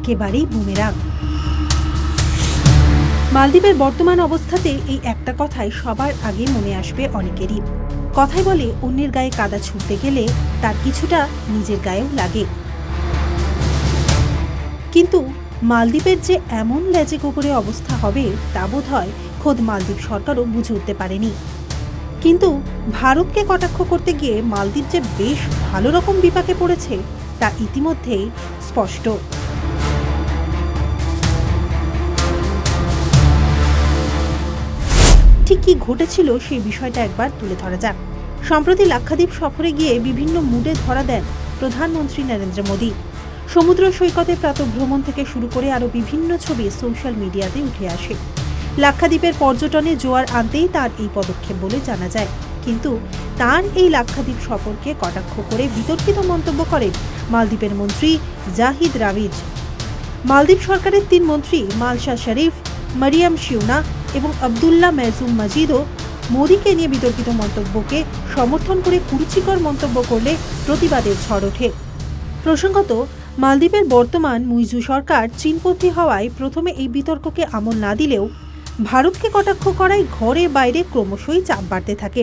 একেবারেই বুমেরাং। মালদ্বীপের বর্তমান অবস্থাতে এই একটা কথাই সবার আগে মনে আসবে অনেকেরই। কথাই বলে, অন্যের গায়ে কাদা ছুঁড়তে গেলে তার কিছুটা নিজের গায়েও লাগে। কিন্তু মালদ্বীপের যে এমন লেজে গোবরে অবস্থা হবে তা বোধ হয় খোদ মালদ্বীপ সরকারও বুঝে উঠতে পারেনি। কিন্তু ভারতকে কটাক্ষ করতে গিয়ে মালদ্বীপ যে বেশ ভালো রকম বিপাকে পড়েছে তা ইতিমধ্যেই স্পষ্ট। ঠিক কি ঘটেছিল সেই বিষয়টা একবার তুলে ধরা যাক। সম্প্রতি লাক্ষাদ্বীপ সফরে গিয়ে বিভিন্ন মুডে ধরা দেন প্রধানমন্ত্রী নরেন্দ্র মোদী। সমুদ্র সৈকতে প্রাতঃভ্রমণ থেকে শুরু করে আরও বিভিন্ন ছবি সোশ্যাল মিডিয়াতে উঠে আসে। লাক্ষাদ্বীপের পর্যটনে জোয়ার আনতেই তার এই পদক্ষেপ বলে জানা যায়। কিন্তু তার এই লাক্ষাদ্বীপ সফরকে কটাক্ষ করে বিতর্কিত মন্তব্য করেন মালদ্বীপের মন্ত্রী জাহিদ রাভিজ। মালদ্বীপ সরকারের ৩ মন্ত্রী মালশা শরীফ, মরিয়ম শিউনা এবং আবদুল্লাহ মেজুম মজিদও মোদীকে নিয়ে বিতর্কিত মন্তব্যকে সমর্থন করে কুরুচিকর মন্তব্য করলে প্রতিবাদের ঝড় ওঠে। প্রসঙ্গত, মালদ্বীপের বর্তমান মুইজু সরকার চীনপন্থী হওয়ায় প্রথমে এই বিতর্ককে আমল না দিলেও ভারতকে কটাক্ষ করায় ঘরে বাইরে ক্রমশই চাপ বাড়তে থাকে।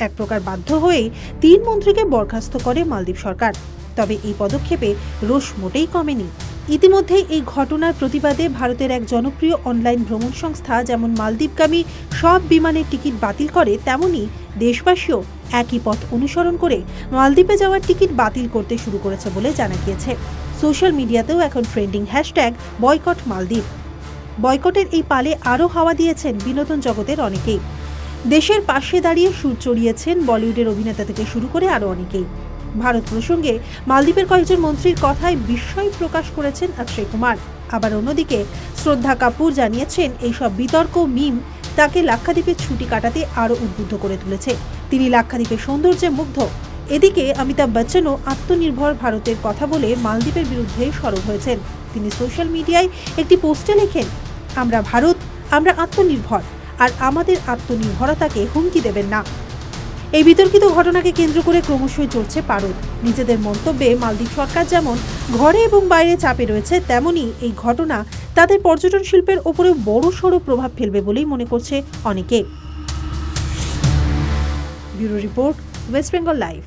এক প্রকার বাধ্য হয়ে ৩ মন্ত্রীকে বরখাস্ত করে মালদ্বীপ সরকার। তবে এই পদক্ষেপে রোষ মোটেই কমেনি। ইতিমধ্যেই এই ঘটনার প্রতিবাদে ভারতের এক জনপ্রিয় অনলাইন ভ্রমণ সংস্থা যেমন মালদ্বীপগামী সব বিমানের টিকিট বাতিল করে, তেমনি দেশবাসীও একই পথ অনুসরণ করে মালদ্বীপে যাওয়ার টিকিট বাতিল করতে শুরু করেছে বলে জানা গিয়েছে। সোশ্যাল মিডিয়াতেও এখন ট্রেন্ডিং হ্যাশট্যাগ বয়কট মালদ্বীপ। বয়কটের এই পালে আরও হাওয়া দিয়েছেন বিনোদন জগতের অনেকেই। দেশের পাশে দাঁড়িয়ে সুর চড়িয়েছেন বলিউডের অভিনেতা থেকে শুরু করে আরও অনেকেই। ভারত প্রসঙ্গে মালদ্বীপের কয়েকজন মন্ত্রীর কথায় বিস্ময় প্রকাশ করেছেন অক্ষয় কুমার। আবার অন্যদিকে শ্রদ্ধা কাপুর জানিয়েছেন এইসব বিতর্ক মিম তাকে লাক্ষাদ্বীপের ছুটি কাটাতে আরও উদ্বুদ্ধ করে তুলেছে। তিনি লাক্ষাদ্বীপের সৌন্দর্যে মুগ্ধ। এদিকে অমিতাভ বচ্চনও আত্মনির্ভর ভারতের কথা বলে মালদ্বীপের বিরুদ্ধে সরব হয়েছেন। তিনি সোশ্যাল মিডিয়ায় একটি পোস্টে লেখেন, আমরা ভারত, আমরা আত্মনির্ভর, আর আমাদের আত্মনির্ভরতাকে হুমকি দেবেন না। এই বিতর্কিত ঘটনাকে কেন্দ্র করে ক্রমশই চলছে পারদ। নিজেদের মন্তব্যে মালদ্বীপ সরকার যেমন ঘরে এবং বাইরে চাপে রয়েছে, তেমনি এই ঘটনা তাদের পর্যটন শিল্পের ওপরেও বড়সড় প্রভাব ফেলবে বলেই মনে করছে অনেকে। Bureau report, West Bengal live.